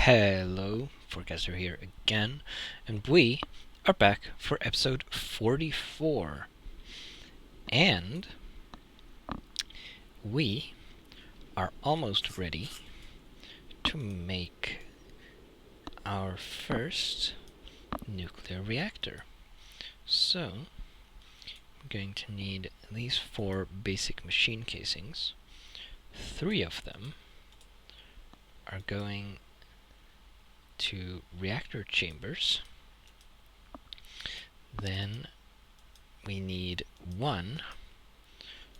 Hello, Forecaster here again, and we are back for episode 44. And we are almost ready to make our first nuclear reactor. So, I'm going to need these 4 basic machine casings. 3 of them are going to reactor chambers. Then we need 1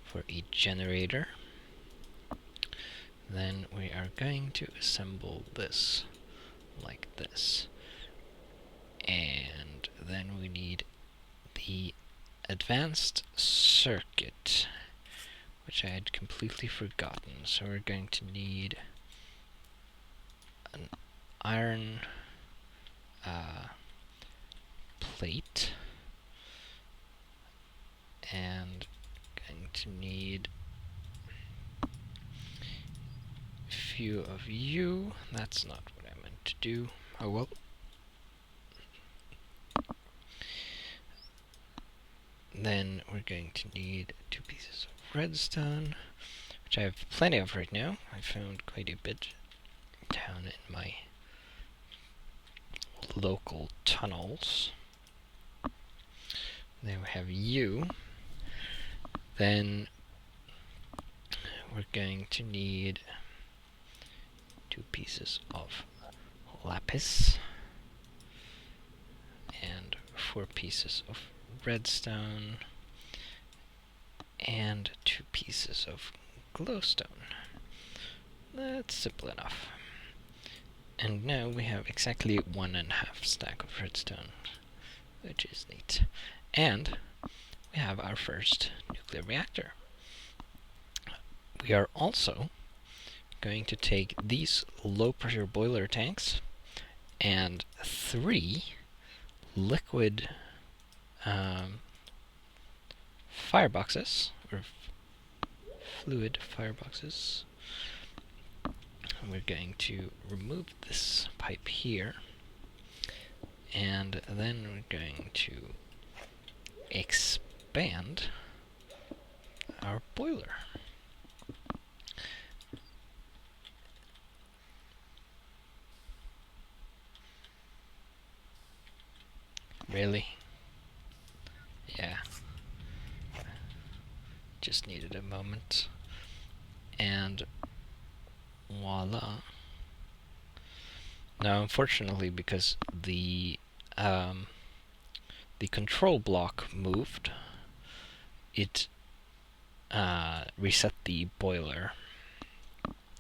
for each generator. Then we are going to assemble this like this. And then we need the advanced circuit, which I had completely forgotten. So we're going to need an iron plate, and going to need a few of you. That's not what I meant to do. Oh well. Then we're going to need 2 pieces of redstone, which I have plenty of right now. I found quite a bit down in my local tunnels. Then we have you. Then we're going to need 2 pieces of lapis and 4 pieces of redstone and 2 pieces of glowstone. That's simple enough. And now we have exactly 1.5 stack of redstone, which is neat. And we have our first nuclear reactor. We are also going to take these low pressure boiler tanks and 3 liquid fireboxes, or fluid fireboxes. And we're going to remove this pipe here, and then we're going to expand our boiler. Really? Yeah. Just needed a moment. And voila. Now, unfortunately, because the control block moved, it reset the boiler,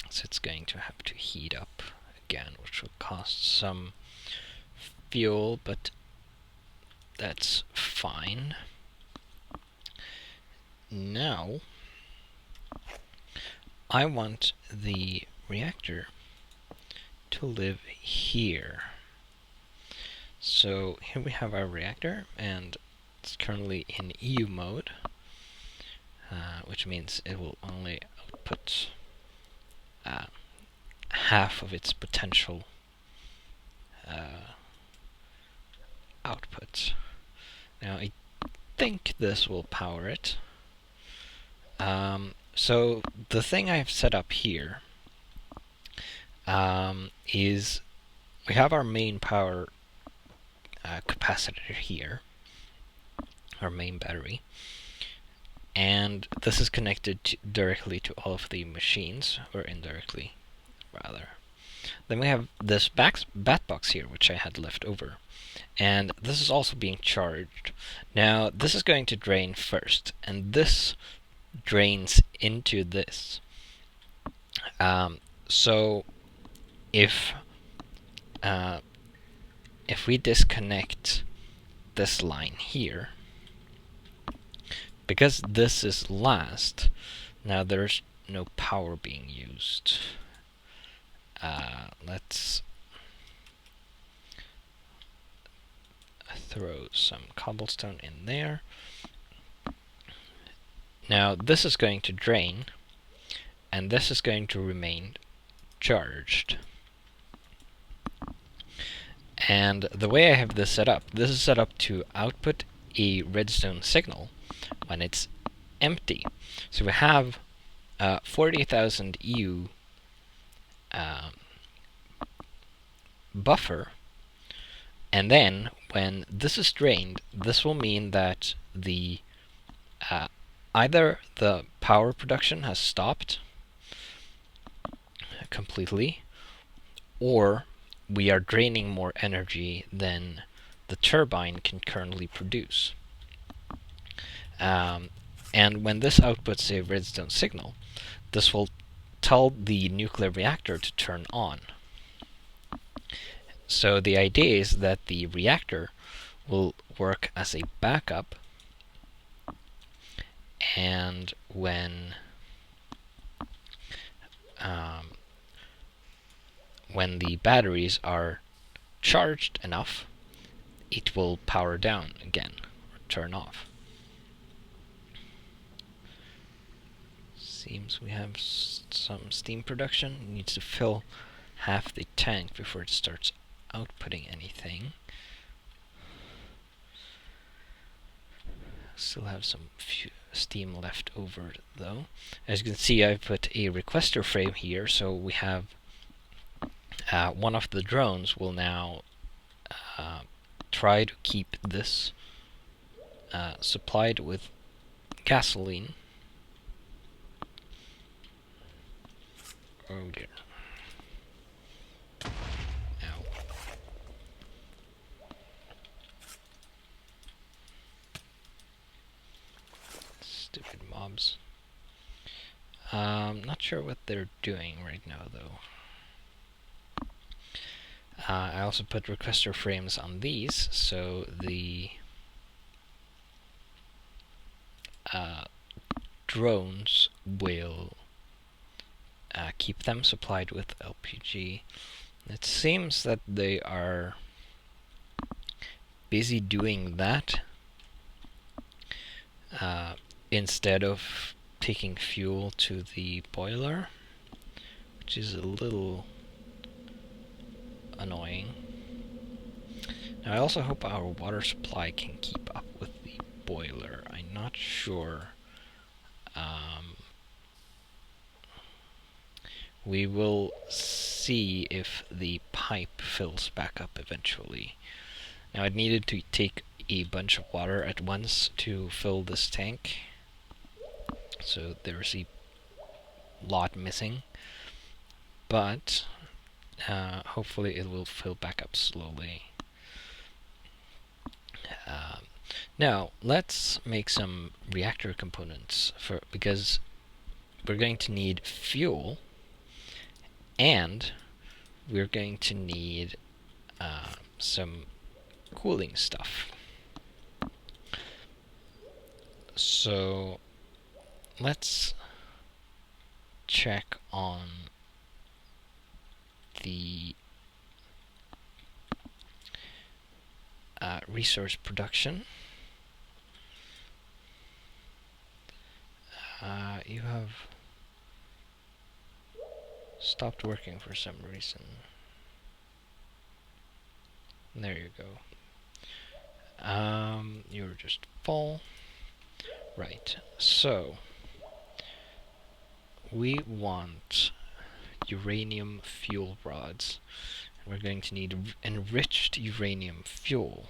so it's going to have to heat up again, which will cost some fuel, but that's fine. Now, I want the reactor to live here. So here we have our reactor, and it's currently in EU mode, which means it will only output half of its potential output. Now I think this will power it. So the thing I've set up here is we have our main power capacitor here, our main battery, and this is connected directly to all of the machines, or indirectly rather. Then we have this bat box here, which I had left over, and this is also being charged. Now this is going to drain first, and this drains into this. So if we disconnect this line here, because this is last, now there's no power being used. Let's throw some cobblestone in there. Now this is going to drain, and this is going to remain charged. And the way I have this set up, this is set up to output a redstone signal when it's empty. So we have 40,000 EU buffer, and then when this is drained, this will mean that the either the power production has stopped completely, or we are draining more energy than the turbine can currently produce. And when this outputs a redstone signal, this will tell the nuclear reactor to turn on. So the idea is that the reactor will work as a backup, and when the batteries are charged enough, it will power down again, or turn off. Seems we have some steam production. It needs to fill half the tank before it starts outputting anything. Still have some steam left over though. As you can see, I've put a requester frame here, so we have one of the drones will now try to keep this supplied with gasoline. Oh dear. Ow. Stupid mobs. Not sure what they're doing right now though. I also put requester frames on these, so the drones will keep them supplied with LPG. It seems that they are busy doing that instead of taking fuel to the boiler, which is a little annoying. Now I also hope our water supply can keep up with the boiler. I'm not sure. We will see if the pipe fills back up eventually. Now I needed to take a bunch of water at once to fill this tank, so there's a lot missing, but hopefully it will fill back up slowly. Now let's make some reactor components because we're going to need fuel, and we're going to need some cooling stuff. So let's check on the resource production. You have stopped working for some reason. There you go. You're just full. Right, so we want uranium fuel rods. We're going to need enriched uranium fuel.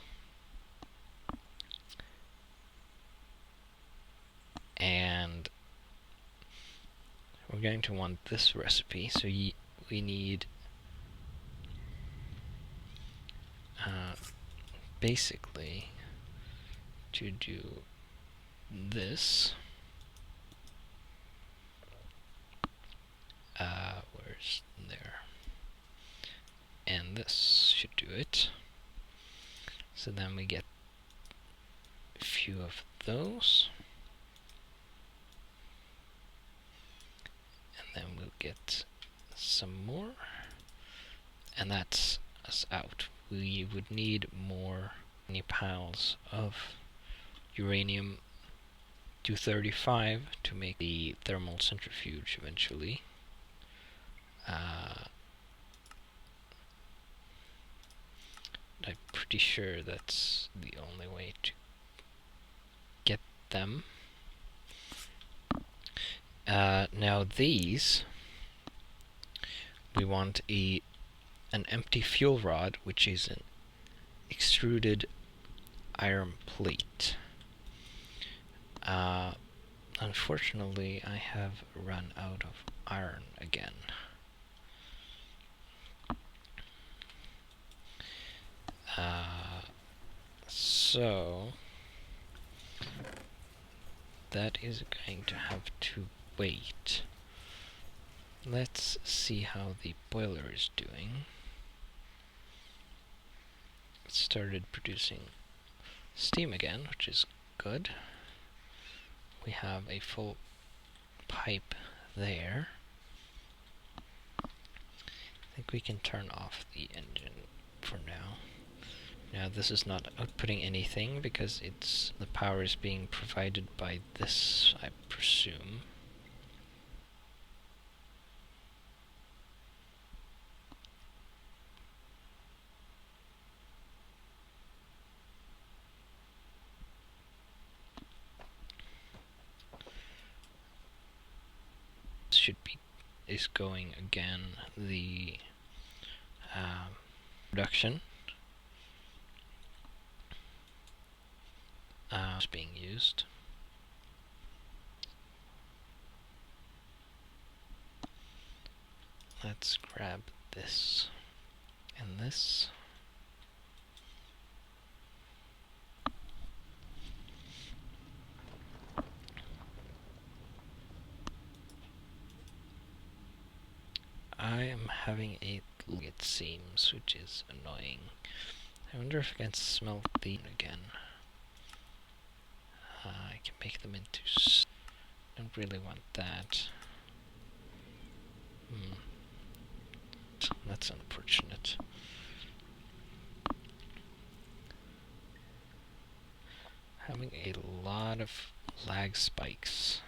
And we're going to want this recipe, so we need basically to do this. Where's there? And this should do it. So then we get a few of those. And then we'll get some more. And that's us out. We would need more piles of uranium-235 to make the thermal centrifuge eventually. I'm pretty sure that's the only way to get them. Now these, we want an empty fuel rod, which is an extruded iron plate. Unfortunately, I have run out of iron again. So that is going to have to wait. Let's see how the boiler is doing. It started producing steam again, which is good. We have a full pipe there. I think we can turn off the engine for now. Now this is not outputting anything because the power is being provided by this, I presume. Is going again the production is being used. Let's grab this and this. I am having a leak, it seems, which is annoying. I wonder if I can smelt these again. I can make them into... don't really want that. That's unfortunate. Having a lot of lag spikes.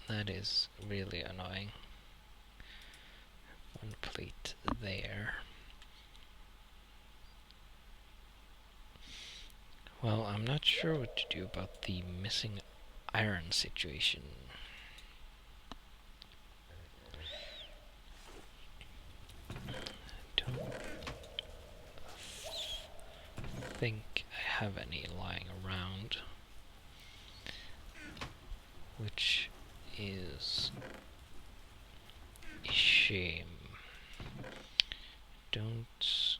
That is really annoying. One plate there. Well, I'm not sure what to do about the missing iron situation. Don't think I have any lying around, which is a shame. Don't...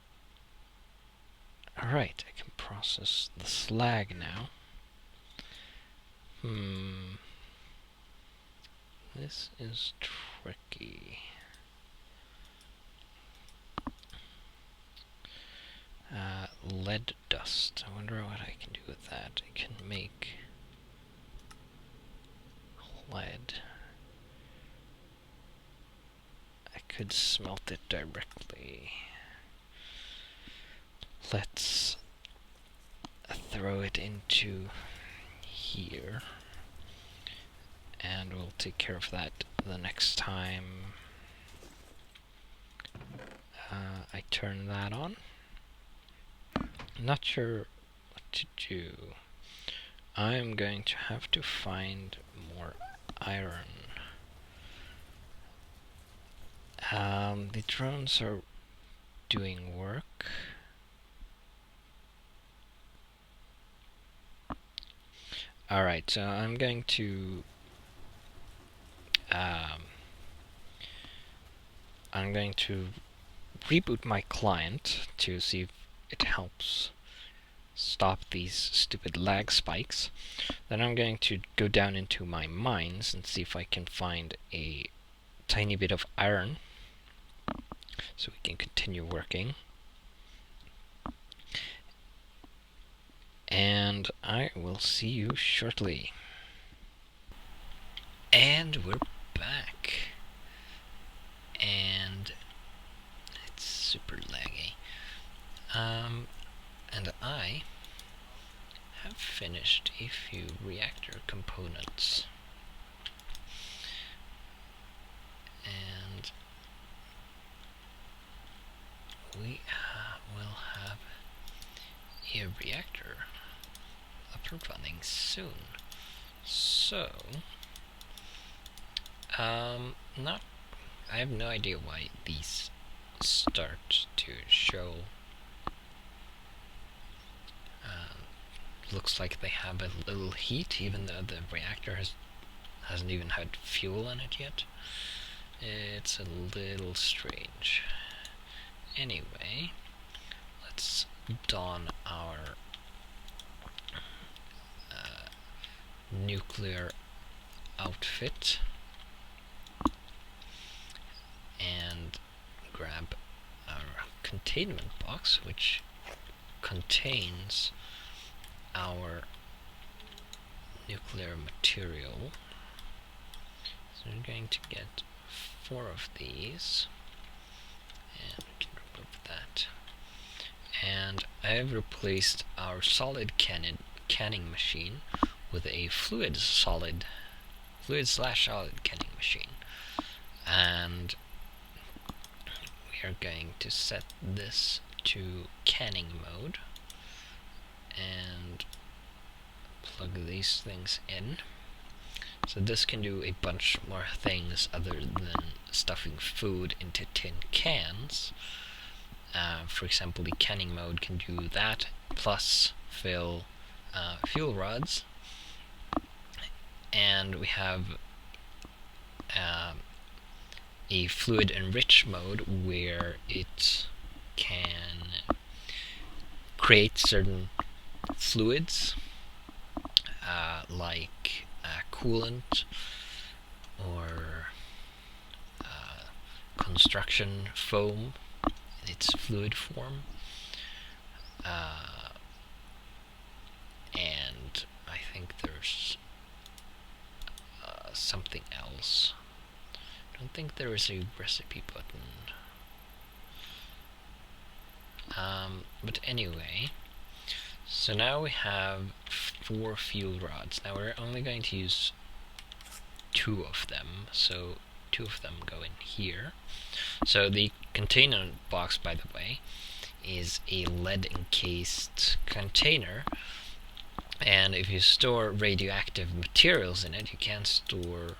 Alright, I can process the slag now. This is tricky. Lead dust. I wonder what I can do with that. I can make lead. I could smelt it directly. Let's throw it into here, and we'll take care of that the next time I turn that on. Not sure what to do. I'm going to have to find more iron. The drones are doing work. Alright, so I'm going to reboot my client to see if it helps stop these stupid lag spikes. Then I'm going to go down into my mines and see if I can find a tiny bit of iron so we can continue working. And I will see you shortly. And we're back. And it's super laggy. And I have finished a few reactor components. And and running soon. So, not. I have no idea why these start to show. Looks like they have a little heat, even though the reactor hasn't even had fuel in it yet. It's a little strange. Anyway, let's don our nuclear outfit and grab our containment box, which contains our nuclear material. So we're going to get 4 of these, and we can remove that. And I have replaced our solid canning machine with a fluid/solid canning machine, and we are going to set this to canning mode and plug these things in. So this can do a bunch more things other than stuffing food into tin cans. For example, the canning mode can do that, plus fill fuel rods. And we have a fluid enrich mode where it can create certain fluids, like coolant or construction foam in its fluid form, and I think there's something else. I don't think there is a recipe button. But anyway, so now we have 4 fuel rods. Now we're only going to use 2 of them, so 2 of them go in here. So the container box, by the way, is a lead encased container, and if you store radioactive materials in it, you can't store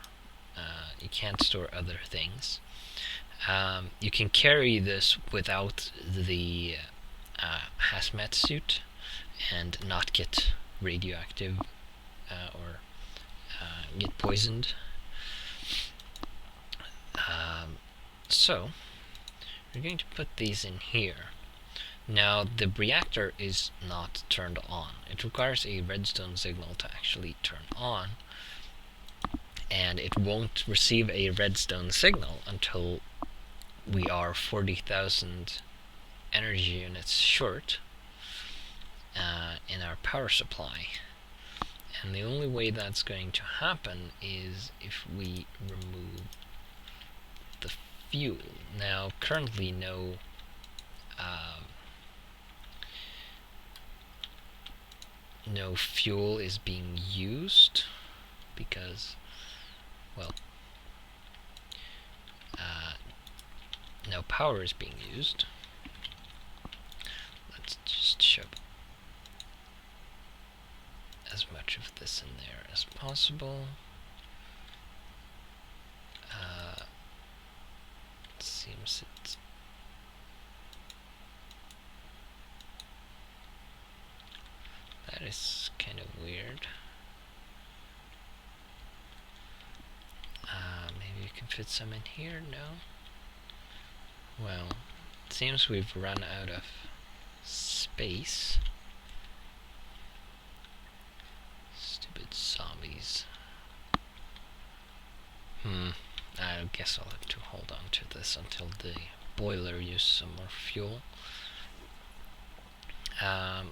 other things. You can carry this without the hazmat suit and not get radioactive or get poisoned. So we're going to put these in here. Now the reactor is not turned on. It requires a redstone signal to actually turn on, and it won't receive a redstone signal until we are 40,000 energy units short in our power supply. And the only way that's going to happen is if we remove the fuel. Now currently no fuel is being used because, well, no power is being used. Let's just shove as much of this in there as possible. It seems it's that is kind of weird. Maybe you can fit some in here? No? Well, it seems we've run out of space. Stupid zombies. I guess I'll have to hold on to this until the boiler uses some more fuel.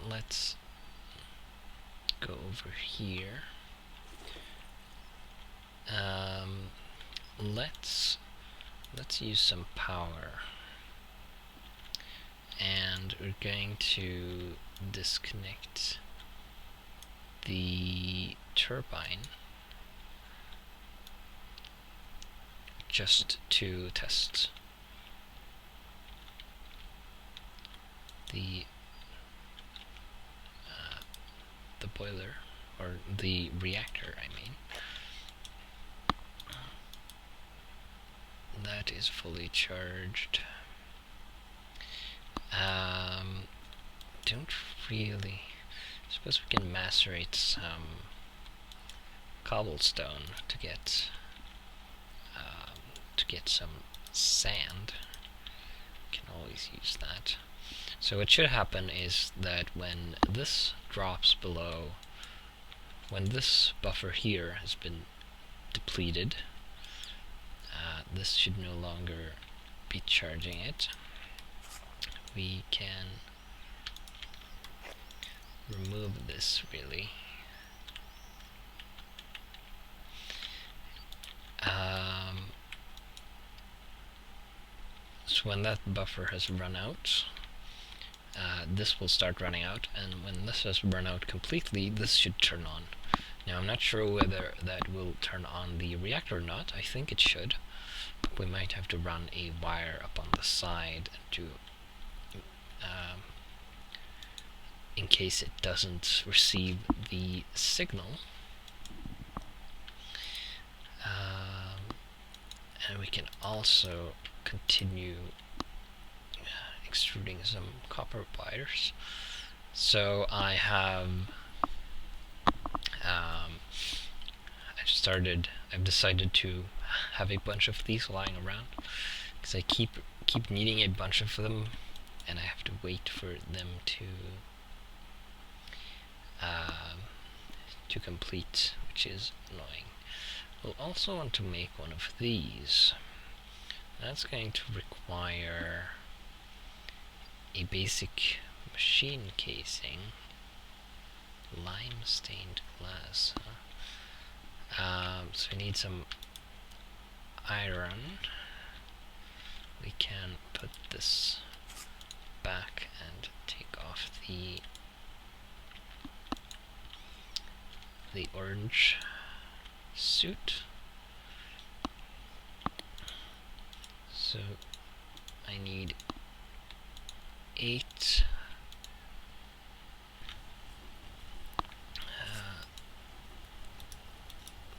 Let's go over here. Let's use some power, and we're going to disconnect the turbine just to test the boiler. or the reactor, I mean. That is fully charged. Don't really... Suppose we can macerate some cobblestone to get some sand. Can always use that. So what should happen is that when this drops below, when this buffer here has been depleted, this should no longer be charging it. We can remove this, really. So when that buffer has run out, this will start running out, and when this has run out completely, this should turn on. Now I'm not sure whether that will turn on the reactor or not. I think it should. We might have to run a wire up on the side to in case it doesn't receive the signal. And we can also continue extruding some copper wires. So I have I've decided to have a bunch of these lying around because I keep needing a bunch of them, and I have to wait for them to complete, which is annoying. We'll also want to make one of these. That's going to require a basic machine casing. Lime stained glass, huh? So we need some iron. We can put this back and take off the orange suit. So I need 8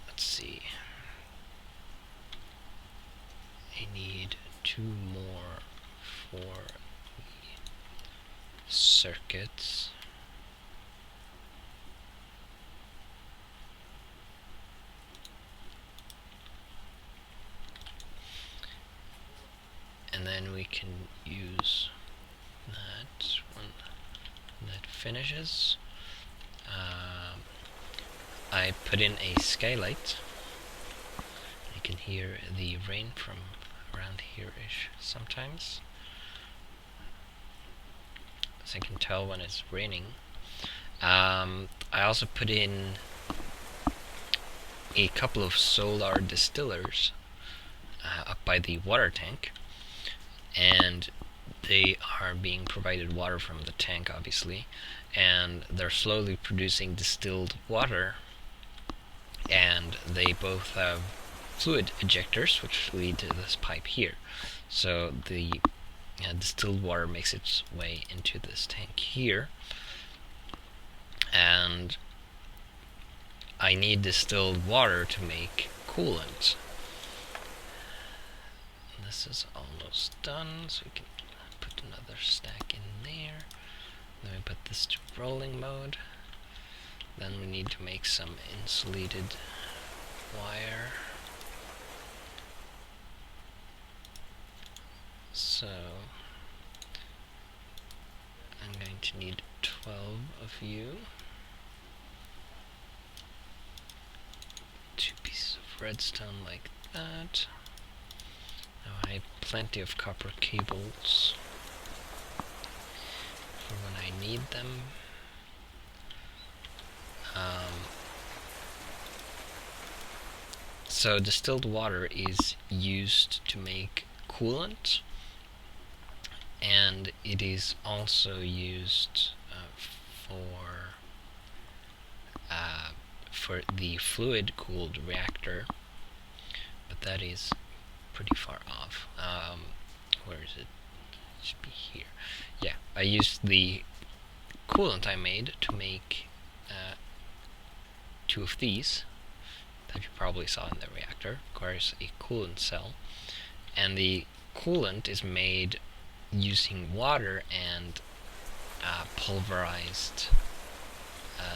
let's see, I need 2 more for the circuits. And then we can use that when that finishes. I put in a skylight. You can hear the rain from around here-ish sometimes, so I can tell when it's raining. I also put in a couple of solar distillers up by the water tank, and they are being provided water from the tank, obviously, and they're slowly producing distilled water, and they both have fluid ejectors which lead to this pipe here. So the distilled water makes its way into this tank here, and I need distilled water to make coolant. This is almost done, so we can put another stack in there. Then we put this to rolling mode. Then we need to make some insulated wire. So I'm going to need 12 of you. 2 pieces of redstone like that. Now I have plenty of copper cables for when I need them. So distilled water is used to make coolant, and it is also used for the fluid-cooled reactor, but that is pretty far off. Where is it? It should be here. Yeah, I used the coolant I made to make two of these that you probably saw in the reactor. Requires a coolant cell, and the coolant is made using water and pulverized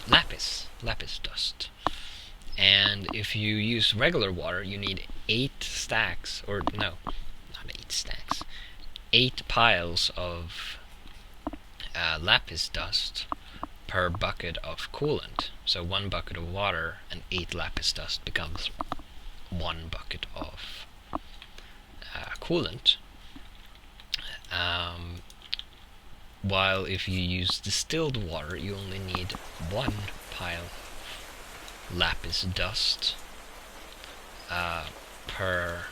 lapis dust. And if you use regular water, you need 8 stacks, or no, not 8 stacks, 8 piles of lapis dust per bucket of coolant. So 1 bucket of water and 8 lapis dust becomes 1 bucket of coolant. While if you use distilled water, you only need 1 pile lapis dust per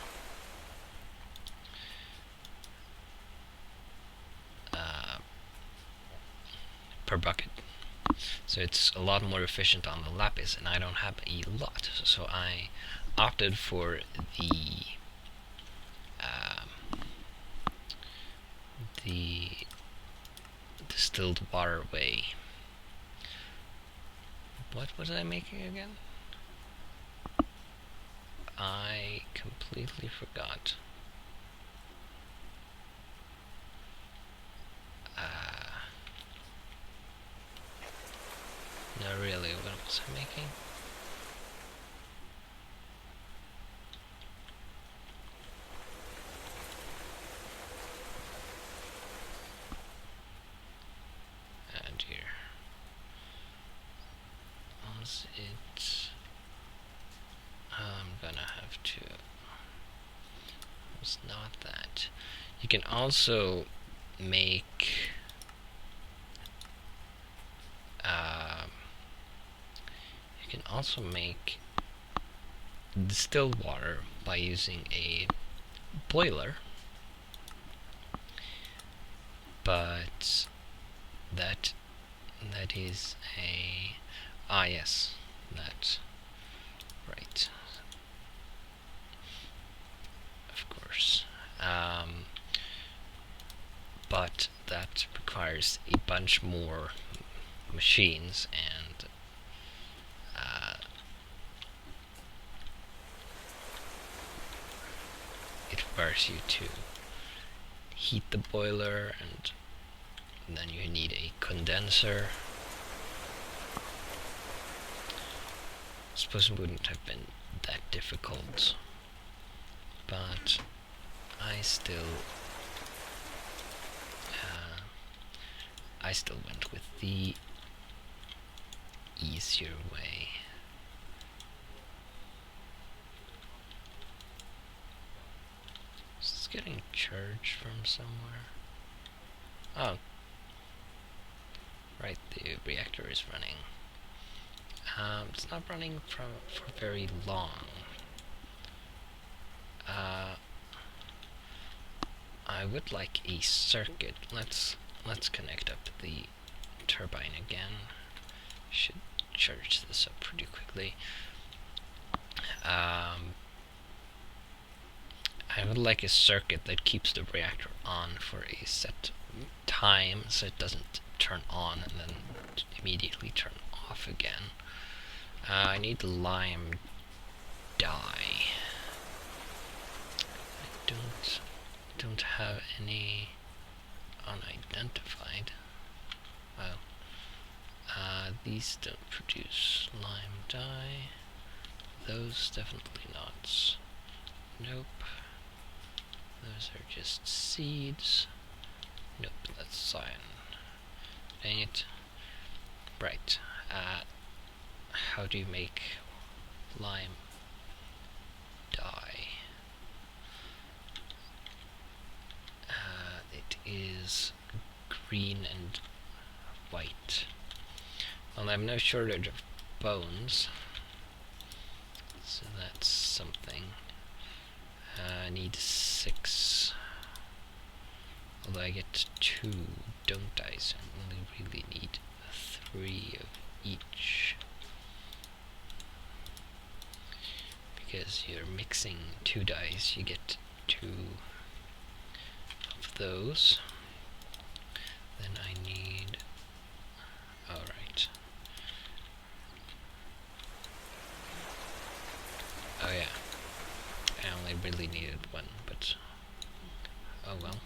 bucket. So it's a lot more efficient on the lapis, and I don't have a lot, so I opted for the distilled water way. What was I making again? I completely forgot. No, really, what was I making? And here. Was it? I'm gonna have to. It's not that. You can also make distilled water by using a boiler, but that is a yes, that right, of course, but that requires a bunch more machines, and it requires you to heat the boiler, and then you need a condenser. I suppose it wouldn't have been that difficult, but I still went with the easier way. Is this getting charged from somewhere? Oh, right, the reactor is running. It's not running for very long. I would like a circuit. Let's connect up the turbine again. Should charge this up pretty quickly. I would like a circuit that keeps the reactor on for a set time, so it doesn't turn on and then immediately turn off again. I need lime dye. I don't have any unidentified. Well, these don't produce lime dye. Those definitely not. Nope. Those are just seeds. Nope, that's cyan. Dang it. Right. How do you make lime dye? It is green and white. Well, I have no shortage of bones, so that's something. I need 6. Although I get 2, don't I? So I only really need 3 of each. Because you're mixing 2 dyes, you get 2 of those. Then I need... alright. I only really needed one, but oh well.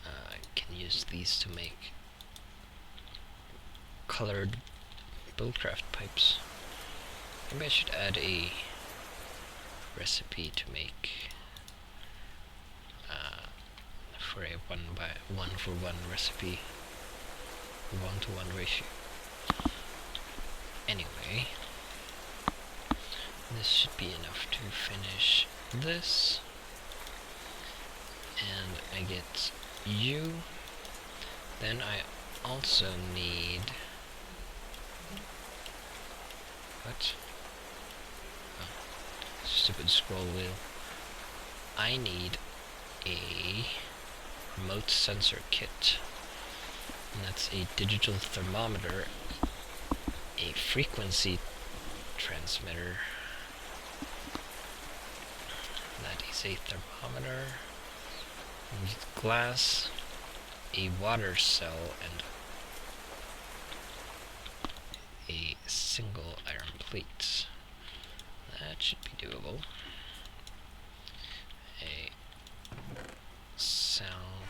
I can use these to make colored Railcraft pipes. Maybe I should add a recipe to make for a 1-for-1 recipe, 1-to-1 ratio. Anyway, this should be enough to finish this, and I get you. Then I also need what? Oh, stupid scroll wheel. I need a remote sensor kit, and that's a digital thermometer, a frequency transmitter, that is a thermometer, glass, a water cell, and a single iron plate. That should be doable. A cell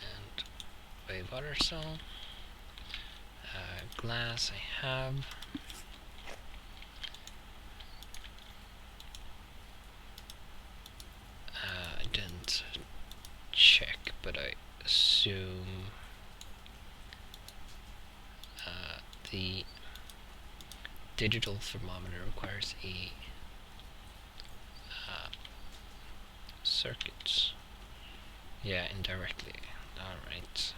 and a water cell. Glass I have. I didn't check, but I assume the digital thermometer requires a circuit. Yeah, indirectly. Alright.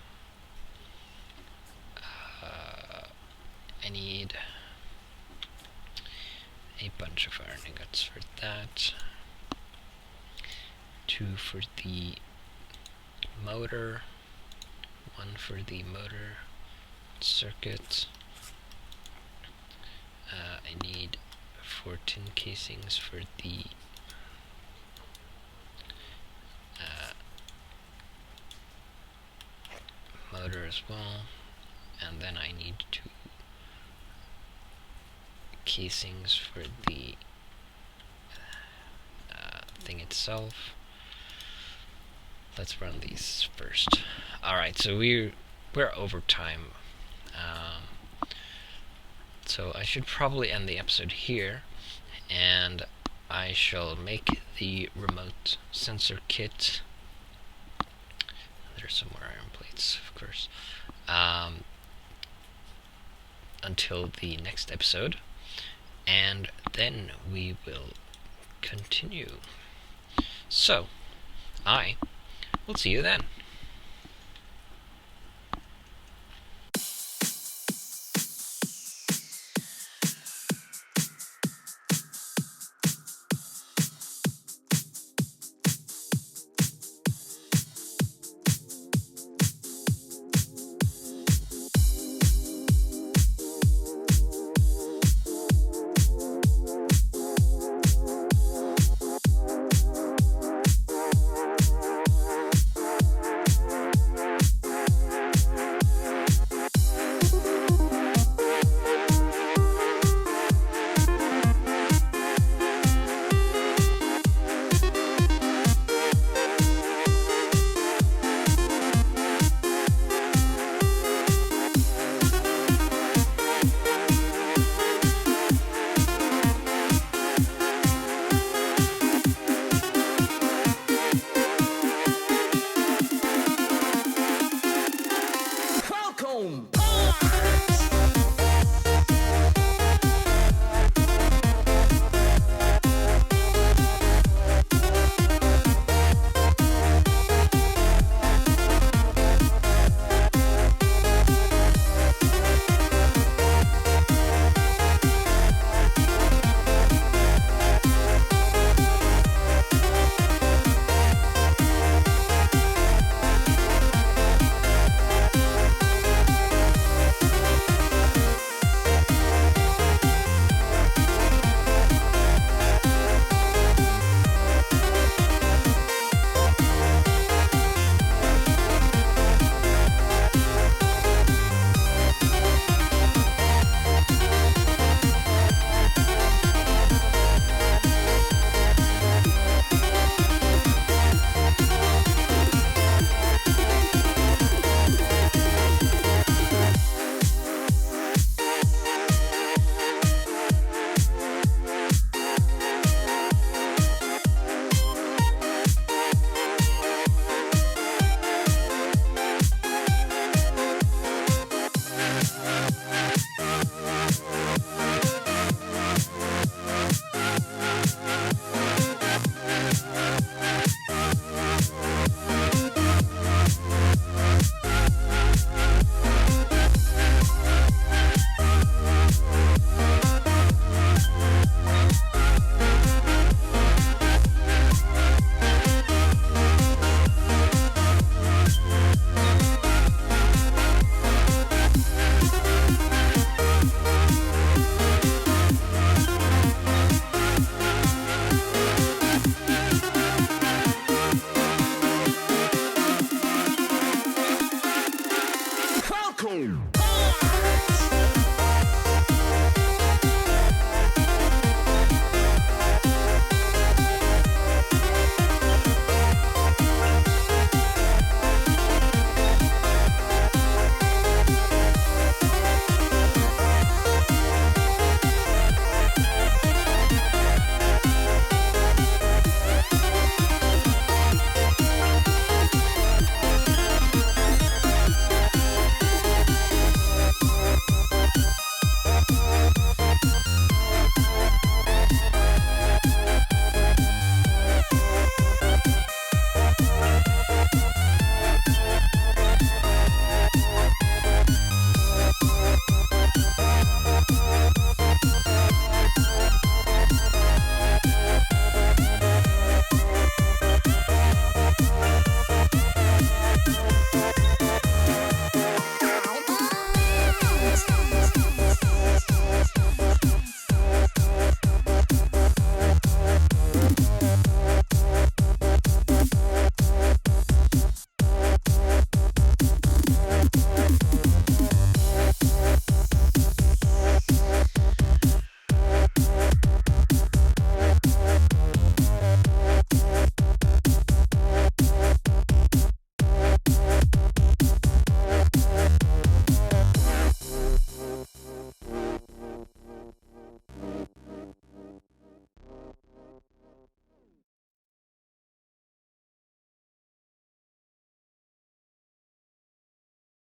I need a bunch of iron ingots for that. 2 for the motor. 1 for the motor circuit. I need 14 casings for the motor as well, and then I need 2 casings for the thing itself. Let's run these first. Alright, so we're over time. So I should probably end the episode here, and I shall make the remote sensor kit. There's some more iron plates, of course. Until the next episode, and then we will continue. So, I will see you then.